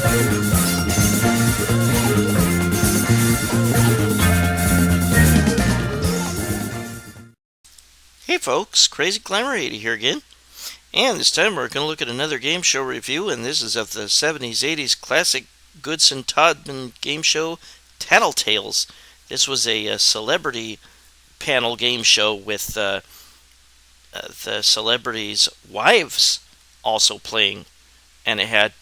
Hey folks, CRAZYCLIMBER80 here again, and this time we're going to look at another game show review, and this is of the 70s, 80s classic Goodson-Todman game show, Tattletales. This was a celebrity panel game show with the celebrities' wives also playing, and it had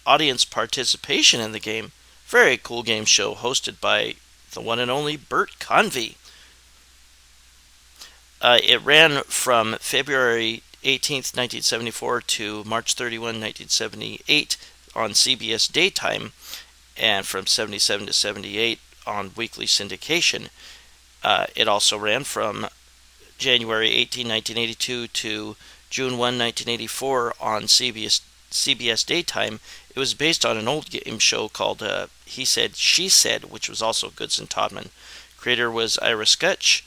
audience participation in the game. Very cool game show hosted by the one and only Bert Convy. It ran from February 18th, 1974 to March 31, 1978 on CBS Daytime, and from 77 to 78 on weekly syndication. It also ran from January 18, 1982 to June 1, 1984 on CBS Daytime. It was based on an old game show called He Said, She Said, which was also Goodson-Todman. Creator was Ira Skutch.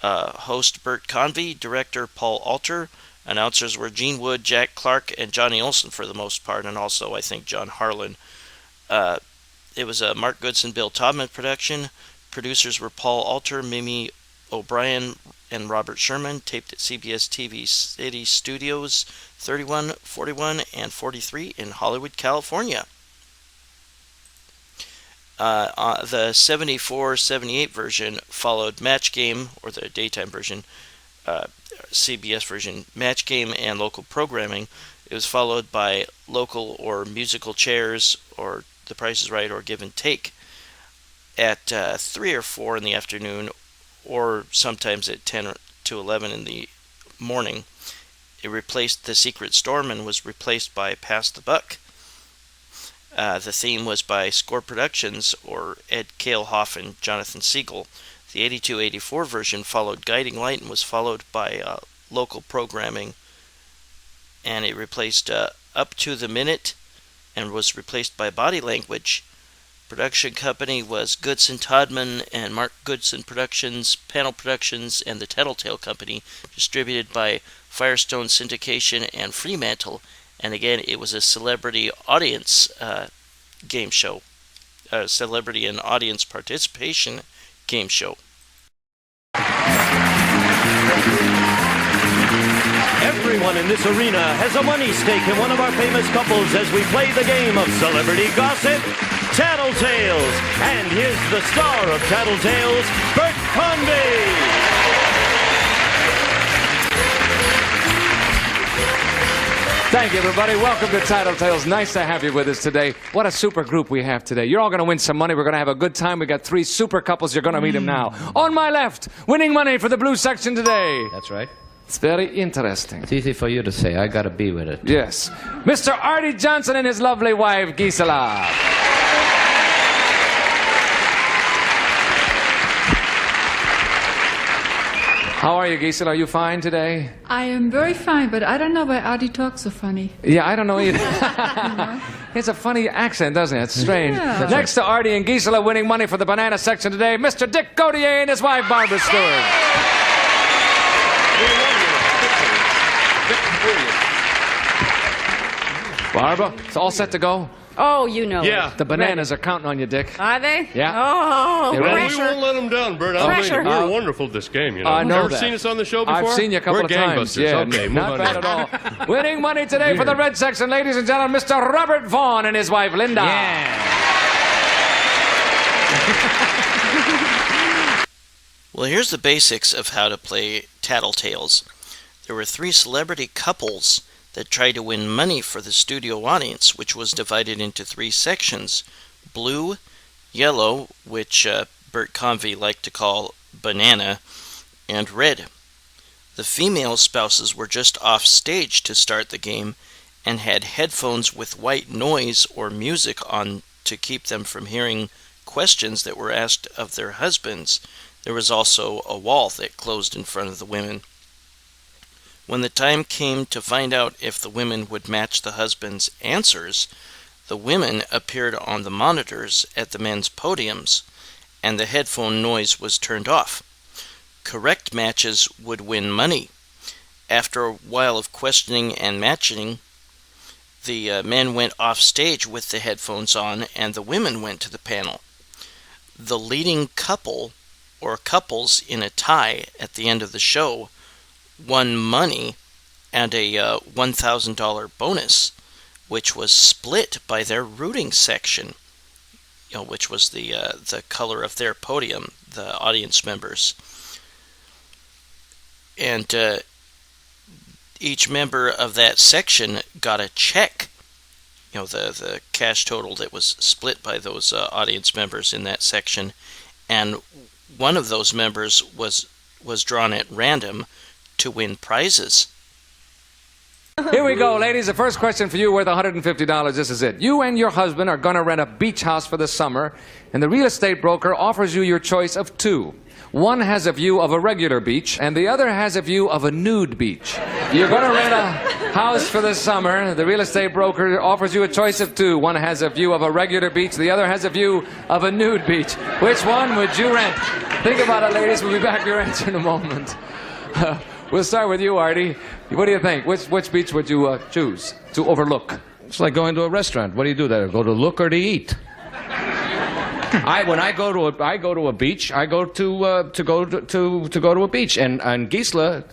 Host Bert Convy, director Paul Alter, announcers were Gene Wood, Jack Clark, and Johnny Olson for the most part, and also I think John Harlan. It was a Mark Goodson, Bill Todman production. Producers were Paul Alter, Mimi O'Brien, and Robert Sherman. Taped at CBS TV City Studios 31, 41, and 43 in Hollywood, California. The 74-78 version followed Match Game, or the daytime version, CBS version, Match Game and local programming. It was followed by local or musical chairs, or The Price is Right, or Give and Take at 3 or 4 in the afternoon, or sometimes at 10 to 11 in the morning. It replaced The Secret Storm and was replaced by Pass the Buck. The theme was by Score Productions, or Ed Kalehoff and Jonathan Siegel. The 82-84 version followed Guiding Light and was followed by local programming. And it replaced Up to the Minute and was replaced by Body Language. Production company was Goodson-Todman and Mark Goodson Productions, Panel Productions, and the Tattletale Company, distributed by Firestone Syndication and Fremantle. And again, it was a celebrity audience game show, celebrity and audience participation game show. Everyone in this arena has a money stake in one of our famous couples as we play the game of celebrity gossip, Tattletales. And here's the star of Tattletales, Bert Convy. Thank you, everybody. Welcome to Tattletales. Nice to have you with us today. What a super group we have today. You're all going to win some money. We're going to have a good time. We got 3 super couples. You're going to meet them now. On my left, winning money for the blue section today. That's right. It's very interesting. It's easy for you to say. I got to be with it. Yes. Mr. Artie Johnson and his lovely wife, Gisela. How are you, Gisela? Are you fine today? I am very fine, but I don't know why Artie talks so funny. Yeah, I don't know either. It's a funny accent, doesn't it? It's strange. Yeah. Next to Artie and Gisela winning money for the banana section today, Mr. Dick Gautier and his wife, Barbara Stewart. Barbara, it's all set to go? Oh, you know Yeah. it. The bananas are counting on you, Dick. Are they? Yeah. Oh, You Well, ready? we pressure. won't let them down, Bert. Pressure. We're wonderful at this game, you know. I know Ever that. seen us on the show before? I've seen you a couple We're of times. gangbusters. Yeah, Okay, move not on. bad at all. Winning money today for the red section, ladies and gentlemen, Mr. Robert Vaughn and his wife, Linda. Well, here's the basics of how to play Tattletales. There were 3 celebrity couples that tried to win money for the studio audience, which was divided into 3 sections: blue, yellow, which Bert Convy liked to call banana, and red. The female spouses were just off stage to start the game and had headphones with white noise or music on to keep them from hearing questions that were asked of their husbands. There was also a wall that closed in front of the women. When the time came to find out if the women would match the husband's answers, the women appeared on the monitors at the men's podiums, and the headphone noise was turned off. Correct matches would win money. After a while of questioning and matching, the men went off stage with the headphones on, and the women went to the panel. The leading couple or couples in a tie at the end of the show won money and a $1,000 bonus, which was split by their rooting section, which was the color of their podium, the audience members. And each member of that section got a check, the cash total that was split by those audience members in that section, and one of those members was drawn at random to win prizes. Here we go, ladies. The first question for you worth $150. This is it. You and your husband are going to rent a beach house for the summer, and the real estate broker offers you your choice of two. One has a view of a regular beach, and the other has a view of a nude beach. You're going to rent a house for the summer. The real estate broker offers you a choice of two. One has a view of a regular beach. The other has a view of a nude beach. Which one would you rent? Think about it, ladies. We'll be back to your answer in a moment. We'll start with you, Artie. What do you think? Which beach would you choose to overlook? It's like going to a restaurant. What do you do there? Go to look or to eat? When I go to a beach, I go to a beach. And Gisela,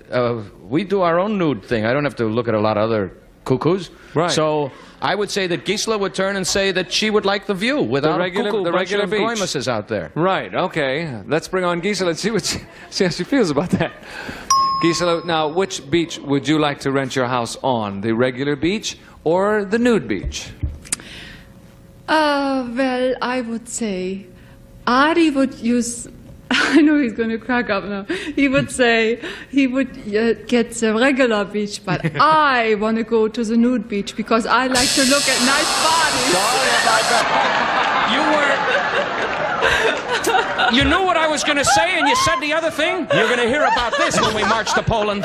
we do our own nude thing. I don't have to look at a lot of other cuckoos. Right. So I would say that Gisela would turn and say that she would like the view without the a regular beach. grimaces out there. Right. Okay. Let's bring on Gisela and see how she feels about that. Gisela, now, which beach would you like to rent your house on? The regular beach or the nude beach? Well, I would say Adi would use, I know he's going to crack up now. He would say he would get the regular beach, but I want to go to the nude beach because I like to look at nice bodies. Sorry about that. You knew what I was going to say, and you said the other thing? You're going to hear about this when we march to Poland.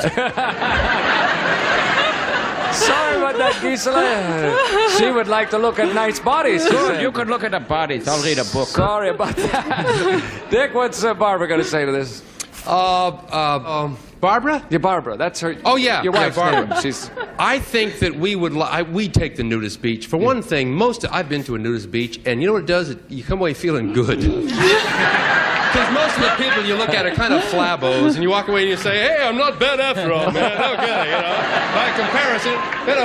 Sorry about that, Gisela. She would like to look at nice bodies. Good, you could look at the bodies. I'll read a book. Sorry about that. Dick, what's Barbara going to say to this? Barbara? Yeah, Barbara. That's her. Oh, yeah. Your wife's Barbara. name. She's... I think that we'd take the nudist beach. For one thing, I've been to a nudist beach, and you know what it does? You come away feeling good. Because most of the people you look at are kind of flabbos, and you walk away and you say, hey, I'm not bad after all, man. Okay, by comparison,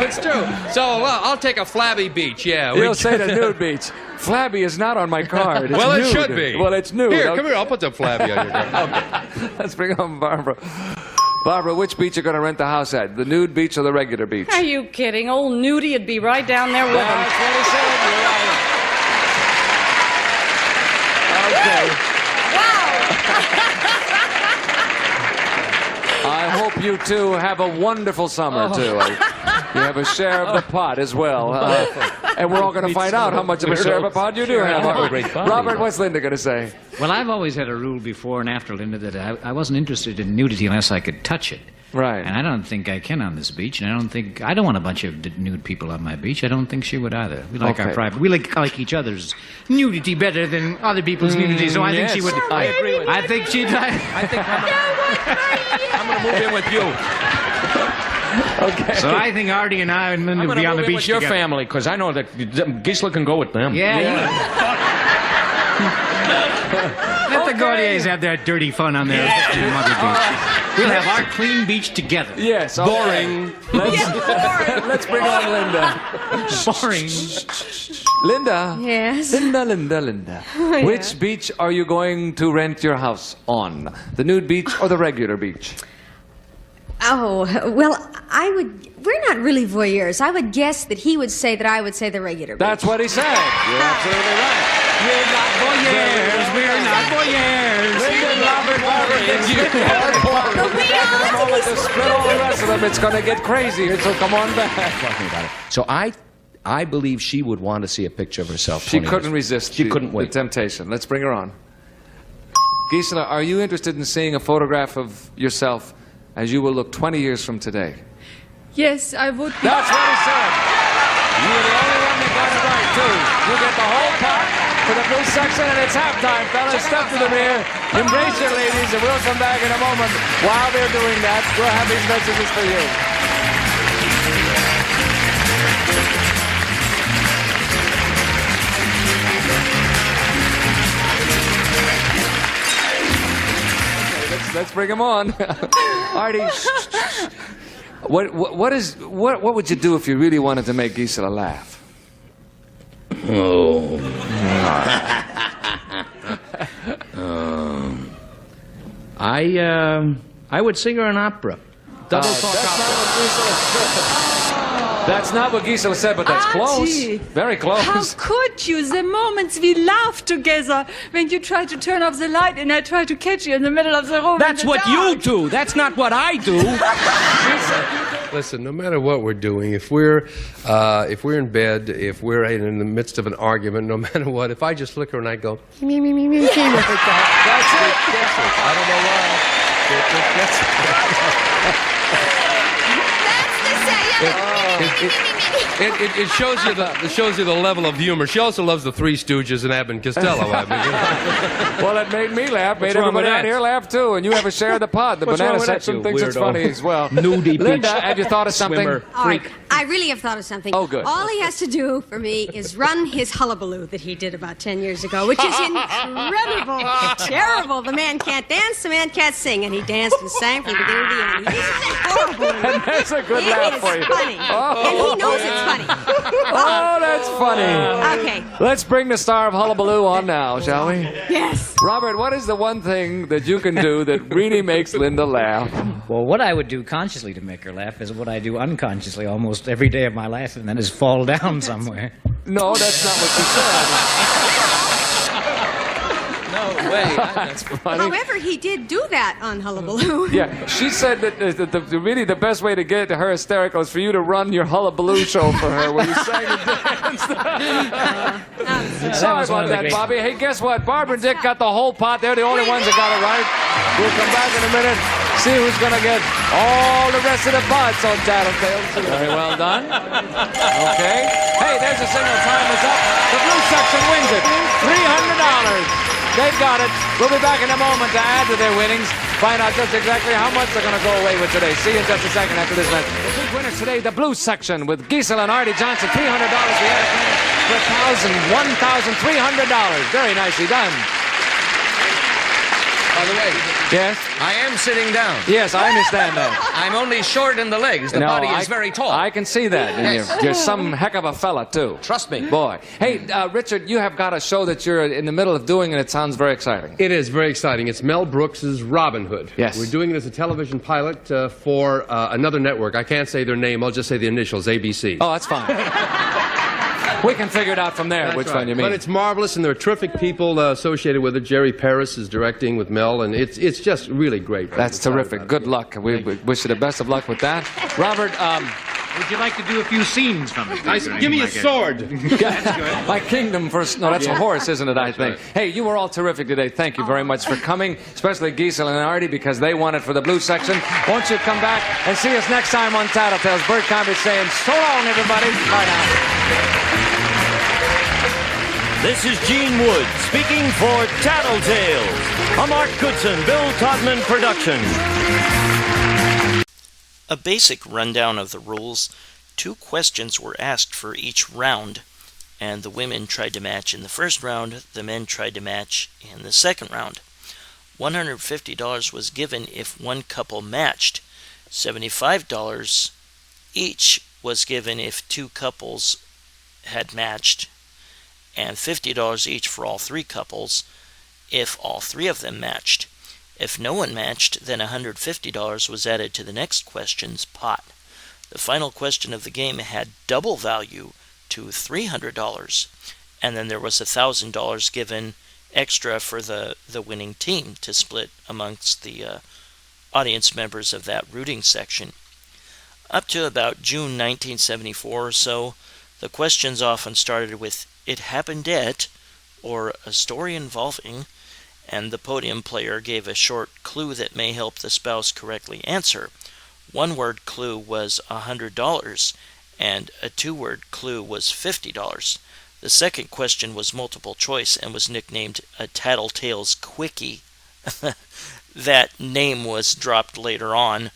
it's true. So, I'll take a flabby beach, yeah. You'll say the nude beach. Flabby is not on my card. It's well, it nude. should be. Well, it's nude. Here, come here. I'll put the flabby on your card. Okay. Let's bring on Barbara. Barbara, which beach are you going to rent the house at? The nude beach or the regular beach? Are you kidding? Old Nudie would be right down there with him. That's what he said. You're right. Okay. I hope you two have a wonderful summer, too. You have a share of the pot as well. And we're all going to find out how much of a share of a pot you do have. Robert, what's Linda going to say? Well, I've always had a rule before and after, Linda, that I wasn't interested in nudity unless I could touch it. Right. And I don't think I can on this beach, and I don't want a bunch of nude people on my beach. I don't think she would either. We like our private. We like each other's nudity better than other people's nudity, so I think she would. I agree with you. I think she'd. I think I'm going to move in with you. Okay. So I think Artie and I and Linda would be on the beach with your together. family, because I know that Gisela can go with them. Yeah. Let the Gaudiers have their dirty fun on their mother beach. We'll have our clean beach together. Yes. Okay. Boring. Let's bring on Linda. Boring. Linda. Yes. Linda. Which beach are you going to rent your house on? The nude beach or the regular beach? Oh, well, we're not really voyeurs. I would guess that he would say that I would say the regular beach. That's what he said. You're absolutely right. We're not voyeurs. We're not voyeurs. Linda and Robert, to split all the rest of them. It's going to get crazy, so come on back. Talking about it. So I believe she would want to see a picture of herself. She couldn't resist. She couldn't wait. The temptation. Let's bring her on. Gisela, are you interested in seeing a photograph of yourself as you will look 20 years from today? Yes, I would be. That's what he said. You're the only one that got it right, too. You get the whole pot for the blue section, and it's halftime, fellas. Step to the mirror. Embrace your ladies, and we'll come back in a moment. While they're doing that, we'll have these messages for you. Let's bring him on. Artie, what would you do if you really wanted to make Gisela laugh? Oh. I would sing her an opera. Double talk opera. That's not what Gisela said, but that's close. Archie, Very close. How could you? The moments we laughed together when you tried to turn off the light and I tried to catch you in the middle of the room. That's what you do. That's not what I do. Listen, no matter what we're doing, if we're in bed, if we're in the midst of an argument, no matter what, if I just look at her and I go, me, that's it. I don't know why. It shows you the level of humor. She also loves the Three Stooges and Abbott and Costello. Well, it made me laugh. Made everybody out here laugh too. And you have a share of the pod. The banana section thinks it's funny as well. Nudie Linda, have you thought of something? Freak. I really have thought of something. Oh, good. All he has to do for me is run his hullabaloo that he did about 10 years ago, which is incredible, terrible. The man can't dance, the man can't sing, and he danced and sang from the beginning to the end. He's horrible. And that's a good laugh for you. It is funny. And he knows it's funny. Oh, that's funny. Okay. Let's bring the star of Hullabaloo on now, shall we? Yes. Robert, what is the one thing that you can do that really makes Linda laugh? Well, what I would do consciously to make her laugh is what I do unconsciously almost every day of my life, and that is fall down somewhere. No, that's not what you said. No way. That's funny. However, he did do that on Hullabaloo. Yeah, she said that really the best way to get her hysterical is for you to run your Hullabaloo show for her where you sang and danced. Sorry about that, Bobby. Hey, guess what? Barbara and Dick got the whole pot. They're the only ones that got it right. We'll come back in a minute, see who's going to get all the rest of the pots on Tattletales. Very well done. Okay. Hey, there's a signal. Time is up. The blue section wins it. $300. They've got it. We'll be back in a moment to add to their winnings. Find out just exactly how much they're going to go away with today. See you in just a second after this match. The big winners today, the blue section with Gisela and Artie Johnson. $300. We had a plan for $1,300. Very nicely done. By the way, Yes? I am sitting down. Yes, I understand that. I'm only short in the legs. The body is very tall. I can see that. And Yes. you're some heck of a fella, too. Trust me. Boy. Hey, Richard, you have got a show that you're in the middle of doing, and it sounds very exciting. It is very exciting. It's Mel Brooks's Robin Hood. Yes. We're doing it as a television pilot for another network. I can't say their name. I'll just say the initials, ABC. Oh, that's fine. We can figure it out from there, That's which right. one you mean. But it's marvelous, and there are terrific people associated with it. Jerry Paris is directing with Mel, and it's just really great. That's terrific. Good luck. We wish you the best of luck with that. Robert, Would you like to do a few scenes from it? give me a sword. My kingdom first. No, that's a horse, isn't it, I think? Hey, you were all terrific today. Thank you very much for coming, especially Gisela and Artie, because they won it for the blue section. Won't you come back and see us next time on Tattletales? Bert Convy saying, so long, everybody. Bye now. This is Gene Wood speaking for Tattletales, a Mark Goodson, Bill-Todman production. A basic rundown of the rules. 2 questions were asked for each round, and the women tried to match in the first round, the men tried to match in the second round. $150 was given if one couple matched. $75 each was given if 2 couples had matched, and $50 each for all 3 couples if all 3 of them matched. If no one matched, then $150 was added to the next question's pot. The final question of the game had double value to $300, and then there was $1,000 given extra for the winning team to split amongst the audience members of that rooting section. Up to about June 1974 or so, the questions often started with "It happened at," or "a story involving," and the podium player gave a short clue that may help the spouse correctly answer. One-word clue was $100, and a 2-word clue was $50. The second question was multiple choice and was nicknamed a Tattletales Quickie. That name was dropped later on,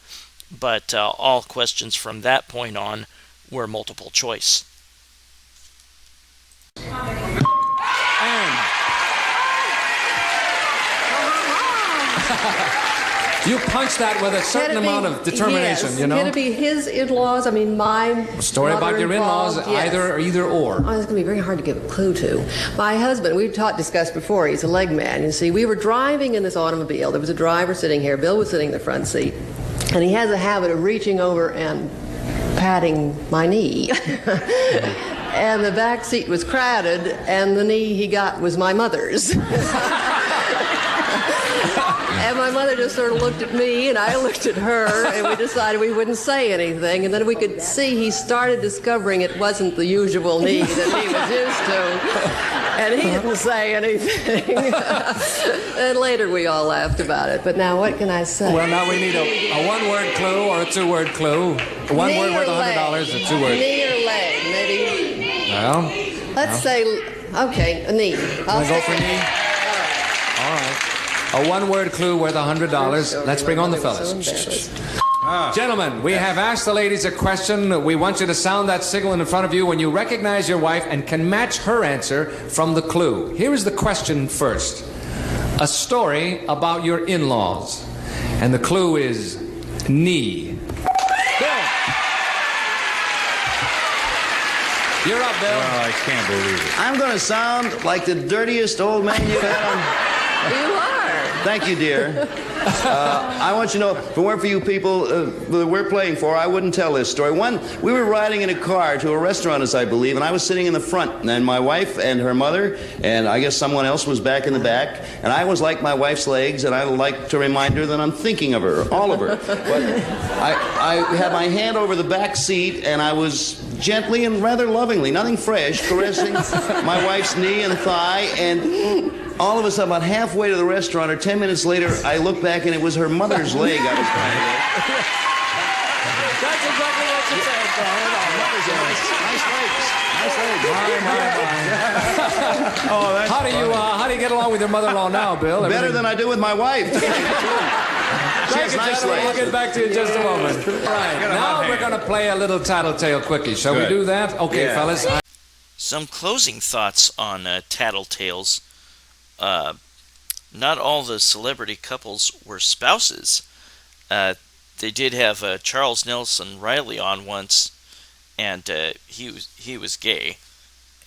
but all questions from that point on were multiple choice. You punch that with a certain amount of determination, yes, you know? Can it be his in-laws? I mean, my A story about your in-laws, yes. either or. Oh, it's going to be very hard to give a clue to. My husband, we've discussed before, he's a leg man. You see, we were driving in this automobile. There was a driver sitting here. Bill was sitting in the front seat. And he has a habit of reaching over and patting my knee. And the back seat was crowded, and the knee he got was my mother's. And my mother just sort of looked at me, and I looked at her, and we decided we wouldn't say anything. And then we could see he started discovering it wasn't the usual knee that he was used to. And he didn't say anything. And later we all laughed about it. But now what can I say? Well, now we need a one-word clue or a two-word clue. A one word worth $100, a two-word. Knee or leg, maybe. Well, let's say, okay, a knee. I'll go for knee. All right. A one-word clue worth $100. Let's bring on the fellas. Gentlemen, we have asked the ladies a question. We want you to sound that signal in front of you when you recognize your wife and can match her answer from the clue. Here is the question first. A story about your in-laws. And the clue is knee. Bill. You're up, Bill. Oh, I can't believe it. I'm going to sound like the dirtiest old man you've had on. You are. Thank you, dear. I want you to know, if it weren't for you people that we're playing for, I wouldn't tell this story. We were riding in a car to a restaurant, as I believe, and I was sitting in the front, and my wife and her mother, and I guess someone else was back in the back, and I was like my wife's legs, and I like to remind her that I'm thinking of her, all of her. But I had my hand over the back seat, and I was gently and rather lovingly, nothing fresh, caressing my wife's knee and thigh, and all of a sudden, about halfway to the restaurant, or 10 minutes later, I looked back and it was her mother's leg I was trying to get. That's exactly what you said, Nice legs. Oh, that's How do you get along with your mother-in-law now, Bill? Better than I do with my wife. Thank you, nice gentlemen. We'll get back to you in just a moment. Right. Now we're going to play a little Tattletale quickie. Shall we do that? Okay, fellas. Some closing thoughts on Tattletales. Not all the celebrity couples were spouses. They did have Charles Nelson Riley on once, and he was gay,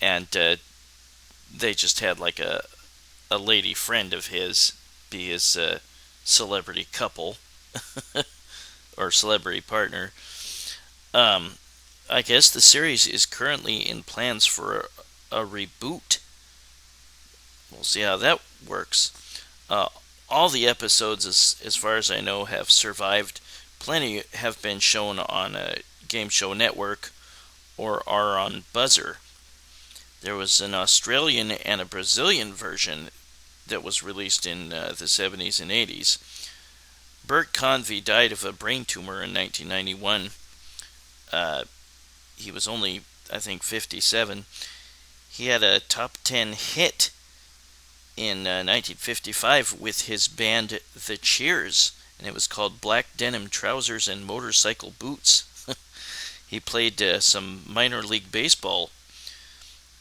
and they just had like a lady friend of his be his celebrity couple or celebrity partner. I guess the series is currently in plans for a reboot. We'll see how that works. All the episodes, as far as I know, have survived. Plenty have been shown on a Game Show Network or are on BUZZR. There was an Australian and a Brazilian version that was released in the 70s and 80s. Bert Convy died of a brain tumor in 1991. He was only, I think, 57. He had a top 10 hit in 1955 with his band The Cheers, and it was called Black Denim Trousers and Motorcycle Boots. He played some minor league baseball.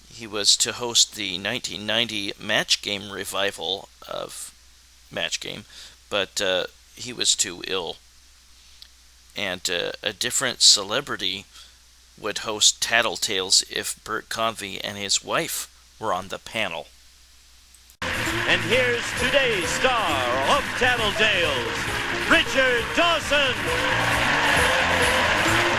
He was to host the 1990 Match Game revival of Match Game, but he was too ill. And a different celebrity would host Tattletales if Bert Convy and his wife were on the panel. And here's today's star of Tattletales, Richard Dawson.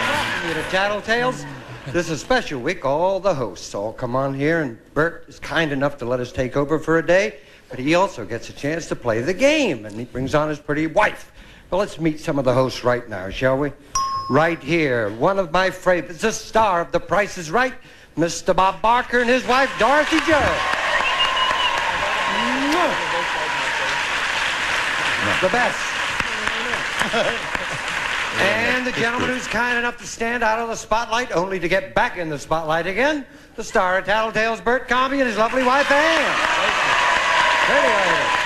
Welcome you to Tattletales. This is a special week. All the hosts all come on here, and Bert is kind enough to let us take over for a day, but he also gets a chance to play the game, and he brings on his pretty wife. Well, let's meet some of the hosts right now, shall we? Right here, one of my favorites, the star of The Price is Right, Mr. Bob Barker and his wife, Dorothy Jo. The best. And the gentleman who's kind enough to stand out of the spotlight only to get back in the spotlight again, the star of Tattletales, Bert Convy, and his lovely wife, Ann. Pretty lady.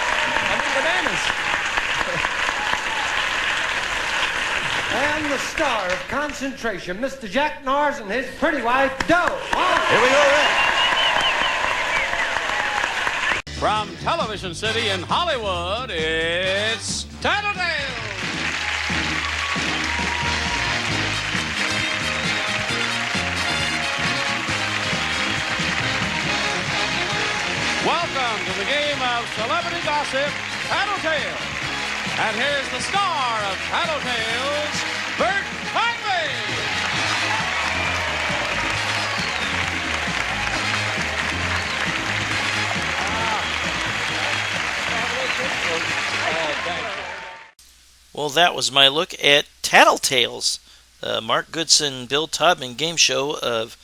And the star of Concentration, Mr. Jack Nars, and his pretty wife, Doe. Here we go, Rick. From Television City in Hollywood, it's Tattletales. Welcome to the game of Celebrity Gossip, Tattletales. And here's the star of Tattletales, Bert Convy. Well, that was my look at Tattletales, Mark Goodson, Bill Todman game show of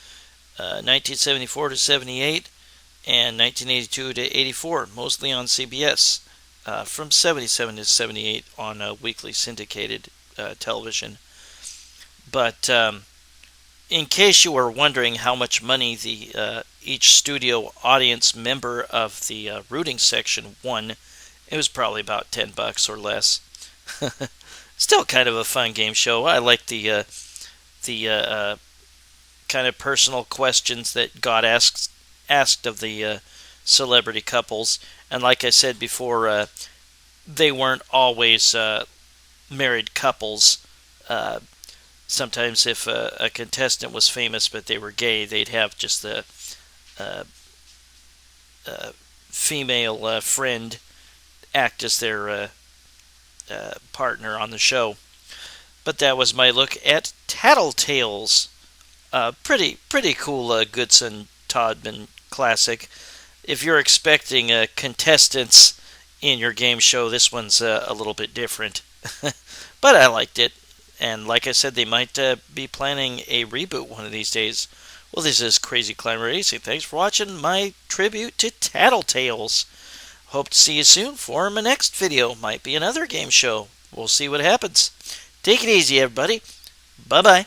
1974 to 78 and 1982 to 84, mostly on CBS, from 77 to 78 on weekly syndicated television. But in case you were wondering how much money each studio audience member of the rooting section won, it was probably about $10 or less. Still kind of a fun game show. I like the kind of personal questions that God asked of the celebrity couples. And like I said before, they weren't always married couples. Sometimes if a contestant was famous but they were gay, they'd have just the female friend act as their partner on the show. But that was my look at Tattletales. Pretty cool Goodson-Todman classic. If you're expecting contestants in your game show, this one's a little bit different. But I liked it. And like I said, they might be planning a reboot one of these days. Well, this is CRAZYCLIMBER80'S. Thanks for watching my tribute to Tattletales. Hope to see you soon for my next video. Might be another game show. We'll see what happens. Take it easy, everybody. Bye-bye.